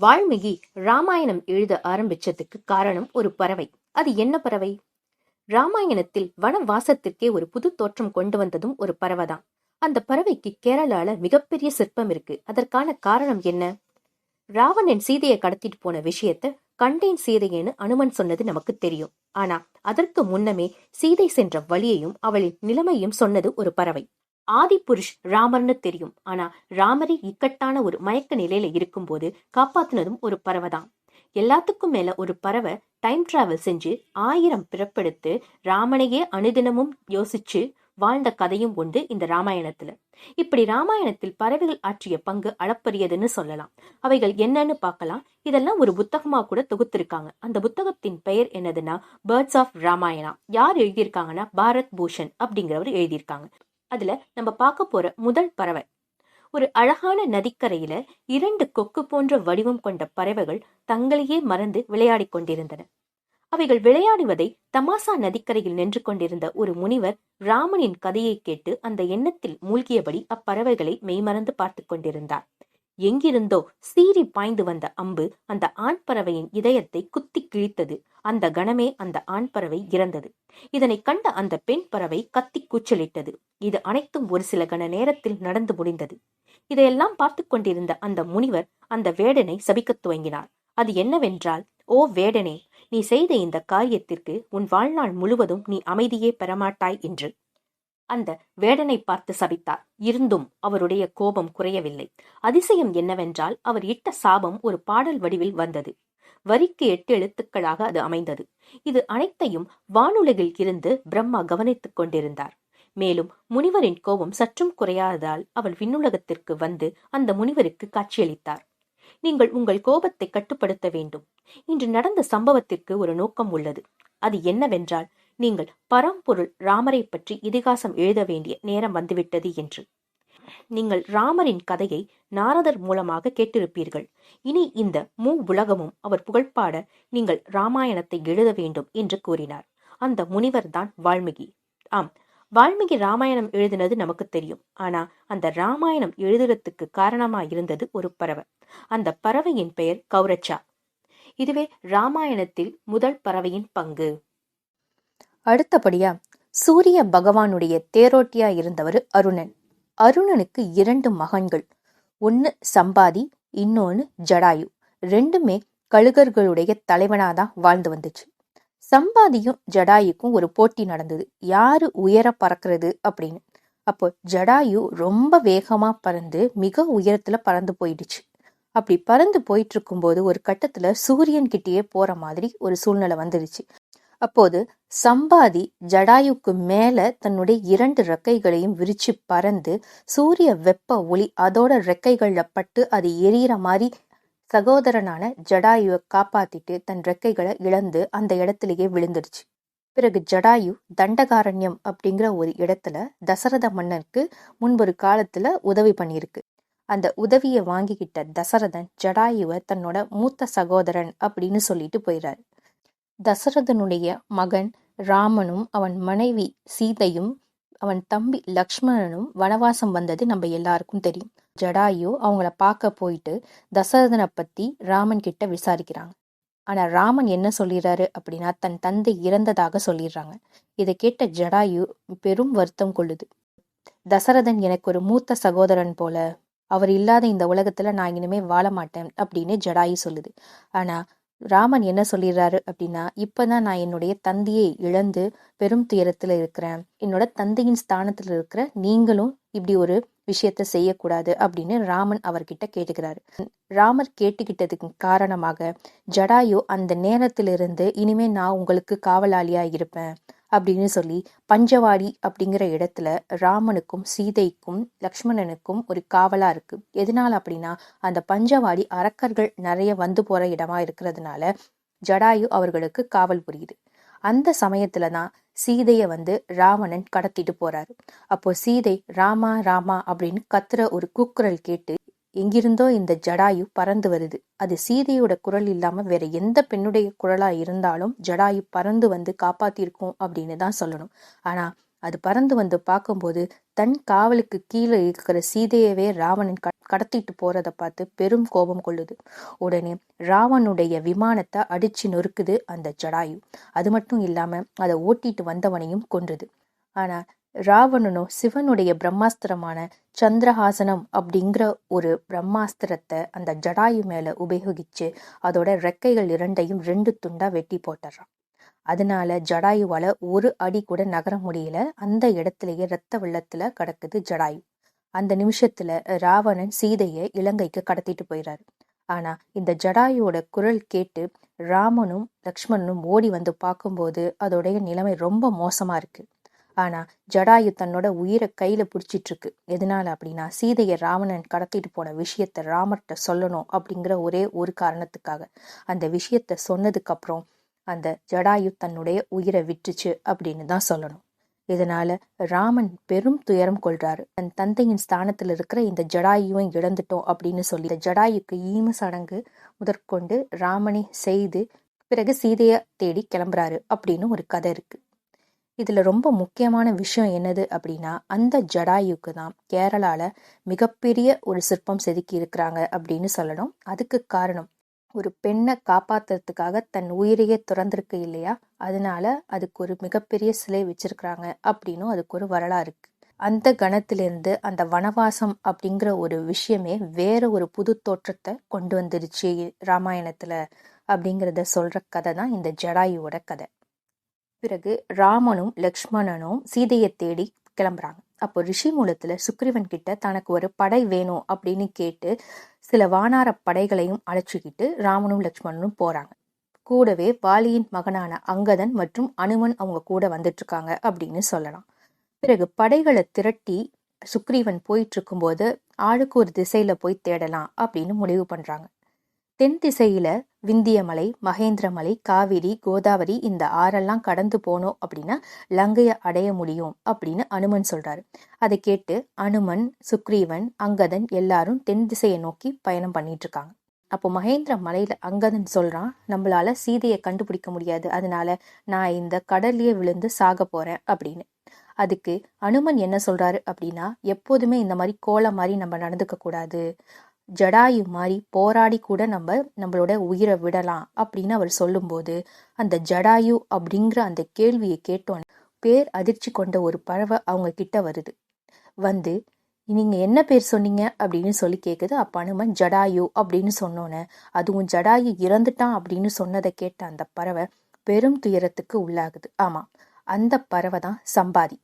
வால்மீகி ராமாயணம் எழுத ஆரம்பிச்சதுக்கு காரணம் ஒரு பறவை. அது என்ன பறவை? ராமாயணத்தில் வனவாசத்திற்கே ஒரு புது தோற்றம் கொண்டு வந்ததும் ஒரு பறவைதான். அந்த பறவைக்கு கேரளால மிகப்பெரிய சிற்பம் இருக்கு. அதற்கான காரணம் என்ன? ராவணன் சீதையை கடத்திட்டு போன விஷயத்த கண்டேன் சீதையேன்னு அனுமன் சொன்னது நமக்கு தெரியும். ஆனா அதற்கு முன்னமே சீதை சென்ற வழியையும் அவளின் நிலைமையும் சொன்னது ஒரு பறவை. ஆதிபுருஷ் ராமர்னு தெரியும். ஆனா ராமரே இக்கட்டான ஒரு மயக்க நிலையில இருக்கும்போது காப்பாத்துனதும் ஒரு பறவை தான். எல்லாத்துக்கும் மேல ஒரு பறவை டைம் டிராவல் செஞ்சு 1000 பிறப்பெடுத்து ராமனையே அனுதினமும் யோசிச்சு வாழ்ந்த கதையும் உண்டு இந்த ராமாயணத்துல. இப்படி ராமாயணத்தில் பறவைகள் ஆற்றிய பங்கு அளப்பரியதுன்னு சொல்லலாம். அவைகள் என்னன்னு பார்க்கலாம். இதெல்லாம் ஒரு புத்தகமா கூட தொகுத்திருக்காங்க. அந்த புத்தகத்தின் பெயர் என்னதுன்னா பேர்ட்ஸ் ஆஃப் ராமாயணா. யார் எழுதியிருக்காங்கன்னா பாரத் பூஷன் அப்படிங்கிறவர் எழுதியிருக்காங்க. அதுல நம்ம பார்க்க போற முதல் பறவை ஒரு அழகான நதிக்கரையில 2 கொக்கு போன்ற வடிவம் கொண்ட பறவைகள் தங்களையே மறந்து விளையாடிக் கொண்டிருந்தன. அவைகள் விளையாடுவதை தமாசா நதிக்கரையில் நின்று கொண்டிருந்த ஒரு முனிவர் ராமனின் கதையை கேட்டு அந்த எண்ணத்தில் மூழ்கியபடி அப்பறவைகளை மெய்மறந்து பார்த்து கொண்டிருந்தார். எங்கிருந்தோ சீறி பாய்ந்து வந்த அம்பு அந்த ஆண் பறவையின் இதயத்தை குத்தி கிழித்தது. அந்த கணமே அந்த ஆண் பறவை இறந்தது. இதனை கண்ட அந்த பெண் பறவை கத்தி கூச்சலிட்டது. இது அனைத்தும் ஒரு சில கண நேரத்தில் நடந்து முடிந்தது. இதையெல்லாம் பார்த்து கொண்டிருந்த அந்த முனிவர் அந்த வேடனை சபிக்கத் துவங்கினார். அது என்னவென்றால், ஓ வேடனே, நீ செய்த இந்த காரியத்திற்கு உன் வாழ்நாள் முழுவதும் நீ அமைதியே பெறமாட்டாய் என்று அந்த வேடனை பார்த்து சபித்தார். இருந்தும் அவருடைய கோபம் குறையவில்லை. அதிசயம் என்னவென்றால், அவர் இட்ட சாபம் ஒரு பாடல் வடிவில் வந்தது. வரிக்கு 8 எழுத்துக்களாக அது அமைந்தது. இது அனைத்தையும் வானுலகில் இருந்து பிரம்மா கவனித்துக் கொண்டிருந்தார். மேலும் முனிவரின் கோபம் சற்றும் குறையாததால் அவள் விண்ணுலகத்திற்கு வந்து அந்த முனிவருக்கு காட்சியளித்தார். நீங்கள் உங்கள் கோபத்தை கட்டுப்படுத்த வேண்டும். இன்று நடந்த சம்பவத்திற்கு ஒரு நோக்கம் உள்ளது. அது என்னவென்றால், நீங்கள் பரம்பொருள் ராமரை பற்றி இதிகாசம் எழுத வேண்டிய நேரம் வந்துவிட்டது என்று. நீங்கள் ராமரின் கதையை நாரதர் மூலமாக கேட்டிருப்பீர்கள். இனி இந்த உலகமும் அவர் புகழ்பாட நீங்கள் ராமாயணத்தை எழுத வேண்டும் என்று கூறினார். அந்த முனிவர் தான் வால்மீகி. ஆம், வால்மீகி ராமாயணம் எழுதினது நமக்கு தெரியும். ஆனா அந்த ராமாயணம் எழுதுறதுக்கு காரணமா இருந்தது ஒரு பறவை. அந்த பறவையின் பெயர் கௌரச்சா. இதுவே ராமாயணத்தில் முதல் பறவையின் பங்கு. அடுத்தபடியா சூரிய பகவானுடைய தேரோட்டியா இருந்தவர் அருணன். அருணனுக்கு 2 மகன்கள். ஒன்னு சம்பாதி, இன்னொன்னு ஜடாயு. ரெண்டுமே கழுகர்களுடைய தலைவனாதான் வாழ்ந்து வந்துச்சு. சம்பாதியும் ஜடாயுக்கும் ஒரு போட்டி நடந்தது, யாரு உயர பறக்கிறது அப்படின்னு. அப்போ ஜடாயு ரொம்ப வேகமா பறந்து மிக உயரத்துல பறந்து போயிடுச்சு. அப்படி பறந்து போயிட்டு இருக்கும்போது ஒரு கட்டத்துல சூரியன் கிட்டேயே போற மாதிரி ஒரு சூழ்நிலை வந்துருச்சு. அப்போது சம்பாதி ஜடாயுக்கு மேல தன்னுடைய 2 ரெக்கைகளையும் விரிச்சு பறந்து சூரிய வெப்ப ஒளி அதோட ரெக்கைகள்ல பட்டு அது எரியற மாதிரி சகோதரனான ஜடாயுவை காப்பாத்திட்டு தன் ரெக்கைகளை இழந்து அந்த இடத்திலேயே விழுந்துடுச்சு. பிறகு ஜடாயு தண்டகாரண்யம் அப்படிங்கிற ஒரு இடத்துல தசரத மன்னனுக்கு முன்பொரு காலத்துல உதவி பண்ணியிருக்கு. அந்த உதவியை வாங்கிக்கிட்ட தசரதன் ஜடாயுவை தன்னோட மூத்த சகோதரன் அப்படின்னு சொல்லிட்டு போயிறாரு. தசரதனுடைய மகன் ராமனும் அவன் மனைவி சீதையும் அவன் தம்பி லக்ஷ்மணனும் வனவாசம் வந்தது நம்ம எல்லாருக்கும் தெரியும். ஜடாயு அவங்கள பார்க்க போயிட்டு தசரதனை பத்தி ராமன் கிட்ட விசாரிக்கிறாங்க. ஆனா ராமன் என்ன சொல்லிடுறாரு அப்படின்னா, தன் தந்தை இறந்ததாக சொல்லிடுறாங்க. இதை கேட்ட ஜடாயு பெரும் வருத்தம் கொள்ளுது. தசரதன் எனக்கு ஒரு மூத்த சகோதரன் போல, அவர் இல்லாத இந்த உலகத்துல நான் இனிமே வாழ மாட்டேன் அப்படின்னு ஜடாயு சொல்லுது. ஆனா ராமன் என்ன சொல்லிடுறாரு அப்படின்னா, இப்பதான் நான் என்னுடைய தந்தையை இழந்து பெரும் துயரத்துல இருக்கிறேன். என்னோட தந்தையின் ஸ்தானத்துல இருக்கிற நீங்களும் இப்படி ஒரு விஷயத்த செய்யக்கூடாது அப்படின்னு ராமன் அவர்கிட்ட கேட்டுக்கிறாரு. ராமர் கேட்டுக்கிட்டதுக்கு காரணமாக ஜடாயு அந்த நேரத்திலிருந்து இனிமே நான் உங்களுக்கு காவலாளியா இருப்பேன் அப்படின்னு சொல்லி பஞ்சவாடி அப்படிங்கிற இடத்துல ராமனுக்கும் சீதைக்கும் லக்ஷ்மணனுக்கும் ஒரு காவலா இருக்கு. எதனால அப்படின்னா, அந்த பஞ்சவாடி அரக்கர்கள் நிறைய வந்து போற இடமா இருக்கிறதுனால ஜடாயு அவர்களுக்கு காவல் புரியுது. அந்த சமயத்துலதான் சீதைய ராவணன் கடத்திட்டு போறாரு. அப்போ சீதை ராமா ராமா அப்படின்னு கத்துற ஒரு கூக்குரல் கேட்டு எங்கிருந்தோ இந்த ஜடாயு பறந்து வருது. அது சீதையோட குரல் இல்லாம வேற எந்த பெண்ணுடைய குரலா இருந்தாலும் ஜடாயு பறந்து வந்து காப்பாத்திருக்கும் அப்படின்னு தான் சொல்லணும். ஆனா அது பறந்து வந்து பார்க்கும்போது தன் காவலுக்கு கீழே இருக்கிற சீதையவே ராவணன் கடத்திட்டு போறத பார்த்து பெரும் கோபம் கொள்ளுது. உடனே ராவனுடைய விமானத்தை அடிச்சு நொறுக்குது அந்த ஜடாயு. அது மட்டும் இல்லாம அதை ஓட்டிட்டு வந்தவனையும் கொன்றுது. ஆனா ராவணனோ சிவனுடைய பிரம்மாஸ்திரமான சந்திரஹாசனம் அப்படிங்கிற ஒரு பிரம்மாஸ்திரத்தை அந்த ஜடாயு மேல உபயோகிச்சு அதோட ரெக்கைகள் இரண்டையும் 2 துண்டா வெட்டி போட்டுறான். அதனால ஜடாயுவால ஒரு அடி கூட நகர முடியல. அந்த இடத்திலேயே இரத்த வெள்ளத்துல கிடக்குது ஜடாயு. அந்த நிமிஷத்துல ராவணன் சீதையை இலங்கைக்கு கடத்திட்டு போயிறாரு. ஆனா இந்த ஜடாயுவோட குரல் கேட்டு ராமனும் லக்ஷ்மணனும் ஓடி வந்து பார்க்கும்போது அதோடைய நிலைமை ரொம்ப மோசமா இருக்கு. ஆனா ஜடாயு தன்னோட உயிரை கையில பிடிச்சிட்டு இருக்கு. எதனால அப்படின்னா சீதையை ராவணன் கடத்திட்டு போன விஷயத்த ராமர்கிட்ட சொல்லணும் அப்படிங்கிற ஒரே ஒரு காரணத்துக்காக. அந்த விஷயத்த சொன்னதுக்கு அப்புறம் அந்த ஜடாயு தன்னுடைய உயிரை விட்டுச்சு அப்படின்னு தான் சொல்லணும். இதனால ராமன் பெரும் துயரம் கொள்றாரு. தன் தந்தையின் ஸ்தானத்துல இருக்கிற இந்த ஜடாயுவை இழந்துட்டோம் அப்படின்னு சொல்லி இந்த ஜடாயுக்கு ஈம சடங்கு முதற்கொண்டு ராமனை செய்து பிறகு சீதைய தேடி கிளம்புறாரு அப்படின்னு ஒரு கதை இருக்கு. இதுல ரொம்ப முக்கியமான விஷயம் என்னது அப்படின்னா அந்த ஜடாயுக்கு தான் கேரளால மிகப்பெரிய ஒரு சிற்பம் செதுக்கி இருக்கிறாங்க அப்படின்னு சொல்லணும். அதுக்கு காரணம் ஒரு பெண்ணை காப்பாத்துறதுக்காக தன் உயிரையே துறந்திருக்கு இல்லையா, அதனால அதுக்கு ஒரு மிகப்பெரிய சிலை வச்சிருக்கிறாங்க அப்படின்னும் அதுக்கு ஒரு வரலாறு இருக்கு. அந்த கணத்திலிருந்து அந்த வனவாசம் அப்படிங்கிற ஒரு விஷயமே வேற ஒரு புது தோற்றத்தை கொண்டு வந்துருச்சு ராமாயணத்துல அப்படிங்கிறத சொல்ற கதை தான் இந்த ஜடாயுவோட கதை. பிறகு ராமனும் லக்ஷ்மணனும் சீதையை தேடி கிளம்புறாங்க. அப்போ ரிஷி மூலத்துல சுக்ரீவன் கிட்ட தனக்கு ஒரு படை வேணும் அப்படின்னு கேட்டு சில வானார படைகளையும் அழைச்சிக்கிட்டு ராமனும் லக்ஷ்மணனும் போறாங்க. கூடவே வாலியின் மகனான அங்கதன் மற்றும் அனுமன் அவங்க கூட வந்துட்டு இருக்காங்க அப்படின்னு சொல்லலாம். பிறகு படைகளை திரட்டி சுக்ரீவன் போயிட்டு இருக்கும்போது ஆளுக்கு ஒரு திசையில போய் தேடலாம் அப்படின்னு முடிவு பண்றாங்க. தென் திசையில விந்தியமலை, மகேந்திரமலை, காவிரி, கோதாவரி இந்த ஆறெல்லாம் கடந்து போனோம் அப்படின்னா லங்கையை அடைய முடியும் அப்படின்னு அனுமன் சொல்றாரு. அதை கேட்டு அனுமன், சுக்ரீவன், அங்கதன் எல்லாரும் தென் திசையை நோக்கி பயணம் பண்ணிட்டு இருக்காங்க. அப்போ மகேந்திர மலையில அங்கதன் சொல்றான், நம்மளால சீதையை கண்டுபிடிக்க முடியாது, அதனால நான் இந்த கடல்லையே விழுந்து சாக போறேன் அப்படின்னு. அதுக்கு அனுமன் என்ன சொல்றாரு அப்படின்னா, எப்போதுமே இந்த மாதிரி கோலம் மாதிரி நம்ம நடந்துக்க கூடாது, ஜடாயு மாதிரி போராடி கூட நம்மளோட உயிரை விடலாம் அப்படின்னு அவர் சொல்லும்போது அந்த ஜடாயு அப்படிங்கிற அந்த கேள்வியை கேட்டோன்னு பேர் அதிர்ச்சி கொண்ட ஒரு பறவை அவங்க கிட்ட வருது. வந்து நீங்க என்ன பேர் சொன்னீங்க அப்படின்னு சொல்லி கேக்குது. அப்ப அனுமன் ஜடாயு அப்படின்னு சொன்னோன்னு அதுவும் ஜடாயு இறந்துட்டான் அப்படின்னு சொன்னதை கேட்ட அந்த பறவை பெரும் துயரத்துக்கு உள்ளாகுது. ஆமா, அந்த பறவை தான் சம்பாதி.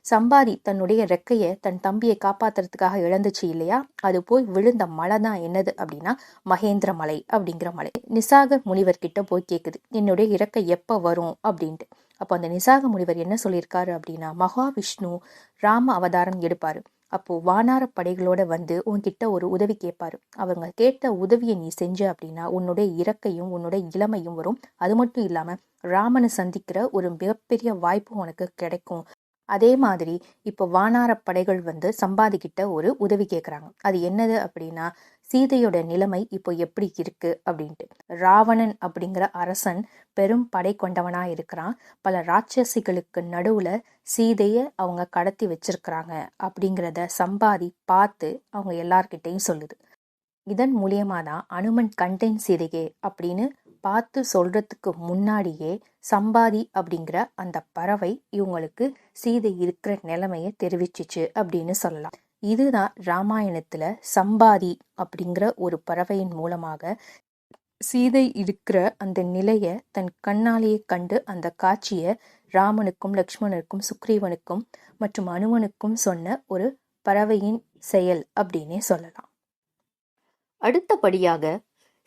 சம்பாதி தன்னுடைய ரெக்கைய தன் தம்பியை காப்பாத்துறதுக்காக இழந்துச்சு இல்லையா, அது போய் விழுந்த மலை தான் என்னது அப்படின்னா மகேந்திர மலை அப்படிங்கிற மலை. நிசாக முனிவர் கிட்ட போய் கேக்குது, என்னுடைய இறக்கை எப்ப வரும் அப்படின்ட்டு. அப்போ அந்த நிசாக முனிவர் என்ன சொல்லியிருக்காரு அப்படின்னா, மகாவிஷ்ணு ராம அவதாரம் எடுப்பாரு. அப்போ வானார படைகளோட வந்து உன்கிட்ட ஒரு உதவி கேட்பாரு. அவங்க கேட்ட உதவியை நீ செஞ்ச அப்படின்னா உன்னுடைய இறக்கையும் உன்னுடைய இளமையும் வரும். அது மட்டும் இல்லாம ராமனை சந்திக்கிற ஒரு மிகப்பெரிய வாய்ப்பு உனக்கு கிடைக்கும். அதே மாதிரி இப்போ வானார படைகள் வந்து சம்பாதிக்கிட்ட ஒரு உதவி கேட்குறாங்க. அது என்னது அப்படின்னா, சீதையோட நிலைமை இப்போ எப்படி இருக்கு அப்படின்ட்டு. ராவணன் அப்படிங்கிற அரசன் பெரும் படை கொண்டவனா இருக்கிறான். பல ராட்சசிகளுக்கு நடுவுல சீதைய அவங்க கடத்தி வச்சிருக்கிறாங்க அப்படிங்கிறத சம்பாதி பார்த்து அவங்க எல்லார்கிட்டையும் சொல்லுது. இதன் மூலியமா தான் அனுமன் கண்டேன் சீதையே அப்படின்னு பார்த்து சொல்றதுக்கு முன்னாடியே சம்பாதி அப்படிங்கிற அந்த பறவை இவங்களுக்கு சீதை இருக்கிற நிலைமைய தெரிவிச்சிச்சு அப்படின்னு சொல்லலாம். இதுதான் ராமாயணத்துல சம்பாதி அப்படிங்கிற ஒரு பறவையின் மூலமாக சீதை இருக்கிற அந்த நிலைய தன் கண்ணாலேயே கண்டு அந்த காட்சியை ராமனுக்கும் லக்ஷ்மணனுக்கும் சுக்ரீவனுக்கும் மற்றும் அனுமனுக்கும் சொன்ன ஒரு பறவையின் செயல் அப்படின்னே சொல்லலாம். அடுத்தபடியாக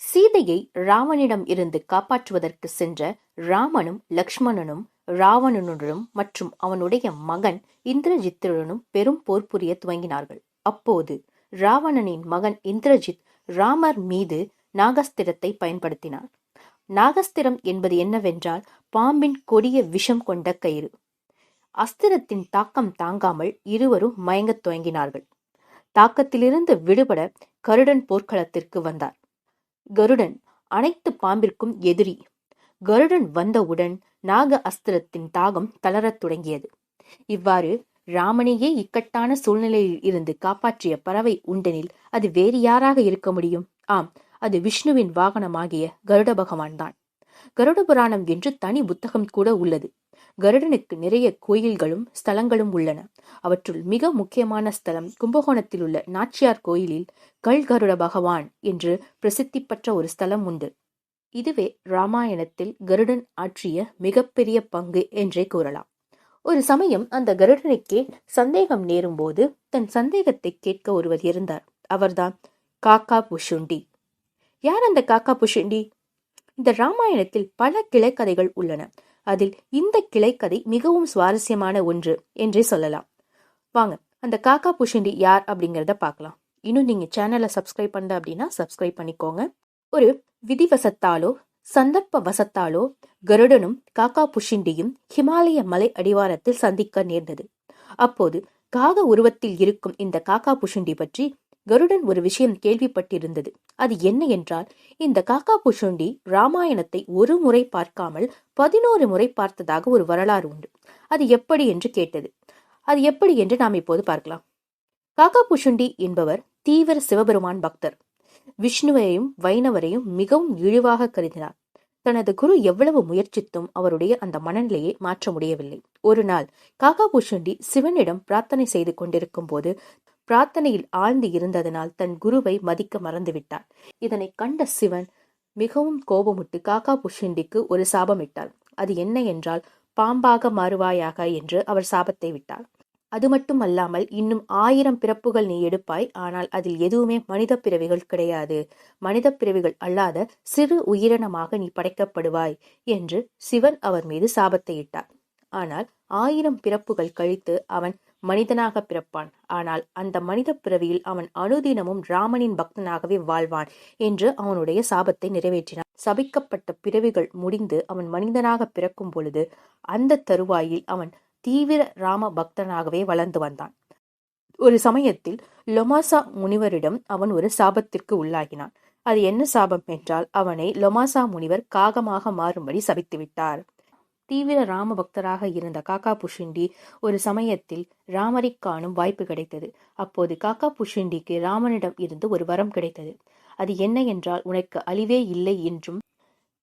சீதையை ராவனிடம் இருந்து காப்பாற்றுவதற்கு சென்ற ராமனும் லக்ஷ்மணனும் ராவணனுடனும் மற்றும் அவனுடைய மகன் இந்திரஜித்துடனும் பெரும் போர் புரிய துவங்கினார்கள். அப்போது ராவணனின் மகன் இந்திரஜித் ராமர் மீது நாகஸ்திரத்தை பயன்படுத்தினார். நாகஸ்திரம் என்பது என்னவென்றால் பாம்பின் கொடிய விஷம் கொண்ட கயிறு. அஸ்திரத்தின் தாக்கம் தாங்காமல் இருவரும் மயங்கத் துவங்கினார்கள். தாக்கத்திலிருந்து விடுபட கருடன் போர்க்களத்திற்கு வந்தார். கருடன் அனைத்து பாம்பிற்கும் எதிரி. கருடன் வந்தவுடன் நாக அஸ்திரத்தின் தாகம் தளரத் தொடங்கியது. இவ்வாறு ராமனையே இக்கட்டான சூழ்நிலையில் இருந்து காப்பாற்றிய பறவை உண்டெனில் அது வேறு யாராக இருக்க முடியும்? ஆம், அது விஷ்ணுவின் வாகனமாகிய கருட பகவான்தான். கருட புராணம் என்று தனி புத்தகம் கூட உள்ளது. கருடனுக்கு நிறைய கோயில்களும் ஸ்தலங்களும் உள்ளன. அவற்றுள் மிக முக்கியமான ஸ்தலம் கும்பகோணத்தில் உள்ள நாச்சியார் கோயிலில் கருட பகவான் என்று பிரசித்தி பெற்ற ஒரு ஸ்தலம் உண்டு. இதுவே ராமாயணத்தில் கருடன் ஆற்றிய மிகப்பெரிய பங்கு என்றே கூறலாம். ஒரு சமயம் அந்த கருடனுக்கே சந்தேகம் நேரும்போது தன் சந்தேகத்தை கேட்க ஒருவர் இருந்தார். அவர்தான் காக்கா புஷுண்டி. யார் அந்த காக்கா புஷுண்டி? இந்த ராமாயணத்தில் பல கிளைக்கதைகள் உள்ளன. அதில் இந்த கிளைக்கதை மிகவும் சுவாரஸ்யமான ஒன்று என்றே சொல்லலாம். வாங்க அந்த காக்கா புஷுண்டி யார் அப்படிங்கிறத பார்க்கலாம். இன்னும் நீங்க சேனலை சப்ஸ்கிரைப் பண்ணல அப்படின்னா சப்ஸ்கிரைப் பண்ணிக்கோங்க. ஒரு விதிவசத்தாலோ சந்தர்ப்ப வசத்தாலோ கருடனும் காக்கா புஷுண்டியும் ஹிமாலய மலை அடிவாரத்தில் சந்திக்க நேர்ந்தது. அப்போது காக உருவத்தில் இருக்கும் இந்த காக்கா புஷுண்டி பற்றி கருடன் ஒரு விஷயம் கேள்விப்பட்டிருந்தது. அது என்ன என்றால், இந்த காக்கா புஷுண்டி ராமாயணத்தை ஒரு முறை பார்க்காமல் 11 முறை பார்த்ததாக ஒரு வரலாறு உண்டு. அது எப்படி என்று கேட்டது. அது எப்படி என்று நாம் இப்போது பார்க்கலாம். காக்கா புஷுண்டி என்பவர் தீவிர சிவபெருமான் பக்தர். விஷ்ணுவையும் வைணவரையும் மிகவும் இழிவாக கருதினார். தனது குரு எவ்வளவு முயற்சித்தும் அவருடைய அந்த மனநிலையை மாற்ற முடியவில்லை. ஒரு நாள் காக்கா புஷுண்டி சிவனிடம் பிரார்த்தனை செய்து கொண்டிருக்கும் போது பிரார்த்தனையில் ஆழ்ந்து இருந்ததனால் தன் குருவை மதிக்க மறந்துவிட்டார். இதனை கண்ட சிவன் மிகவும் கோபமுட்டு காக்கா புஷுண்டிக்கு ஒரு சாபமிட்டார். அது என்ன என்றால், பாம்பாக மாறுவாயாக என்று அவர் சாபத்தை விட்டார். அது மட்டும் அல்லாமல் இன்னும் 1000 பிறப்புகள் நீ எடுப்பாய், ஆனால் அதில் எதுவுமே மனித பிறவிகள் கிடையாது, மனித பிறவிகள் அல்லாத சிறு உயிரினமாக நீ படைக்கப்படுவாய் என்று சிவன் அவர் மீது சாபத்தை இட்டார். ஆனால் 1000 பிறப்புகள் கழித்து அவன் மனிதனாக பிறப்பான். ஆனால் அந்த மனித பிறவியில் அவன் அனுதினமும் ராமனின் பக்தனாகவே வாழ்வான் என்று அவனுடைய சாபத்தை நிறைவேற்றினான். சபிக்கப்பட்ட பிறவிகள் முடிந்து அவன் மனிதனாக பிறக்கும் பொழுது அந்த தருவாயில் அவன் தீவிர ராம பக்தனாகவே வளர்ந்து வந்தான். ஒரு சமயத்தில் லொமாசா முனிவரிடம் அவன் ஒரு சாபத்திற்கு உள்ளாகினான். அது என்ன சாபம் என்றால், அவனை லொமாசா முனிவர் காகமாக மாறும்படி சபித்து விட்டார். தீவிர ராம பக்தராக இருந்த காக்கா புஷுண்டி ஒரு சமயத்தில் ராமரை காணும் வாய்ப்பு கிடைத்தது. அப்போது காக்கா புஷுண்டிக்கு ராமனிடம் இருந்து ஒரு வரம் கிடைத்தது. அது என்ன என்றால், உனக்கு அழிவே இல்லை என்றும்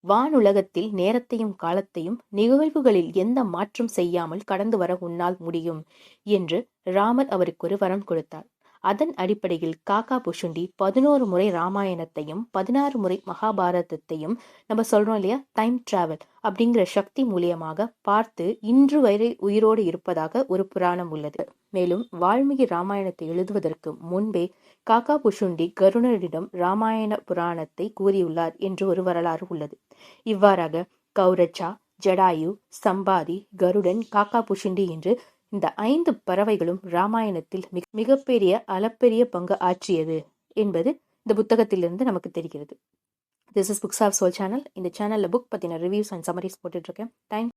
வானுலகத்தில் நேரத்தையும் காலத்தையும் நிகழ்வுகளில் எந்த மாற்றம் செய்யாமல் கடந்து வர உன்னால் முடியும் என்று ராமர் அவருக்கு ஒரு வரம் கொடுத்தார். அதன் அடிப்படையில் காக்கா புஷுண்டி 11 முறை ராமாயணத்தையும் 16 முறை மகாபாரதத்தையும், நம்ம சொல்றோம் இல்லையா டைம் டிராவல் அப்படிங்கிற சக்தி மூலியமாக பார்த்து இன்று வரை உயிரோடு இருப்பதாக ஒரு புராணம் உள்ளது. மேலும் வால்மீகி ராமாயணத்தை எழுதுவதற்கு முன்பே காக்கா புஷுண்டி கருடனிடம் ராமாயண புராணத்தை கூறியுள்ளார் என்று ஒரு வரலாறு உள்ளது. இவ்வாறாக கௌரச்சா, ஜடாயு, சம்பாதி, கருடன், காக்கா புஷுண்டி என்று இந்த 5 பறவைகளும் ராமாயணத்தில் மிகப்பெரிய அளப்பெரிய பங்கு ஆற்றியது என்பது இந்த புத்தகத்திலிருந்து நமக்கு தெரிகிறது. This is books of soul channel. இந்த சேனல்ல புக் பத்தின ரிவ்யூஸ் அண்ட் சமரிஸ் போட்டுட்டு இருக்கேன். தேங்க்யூ.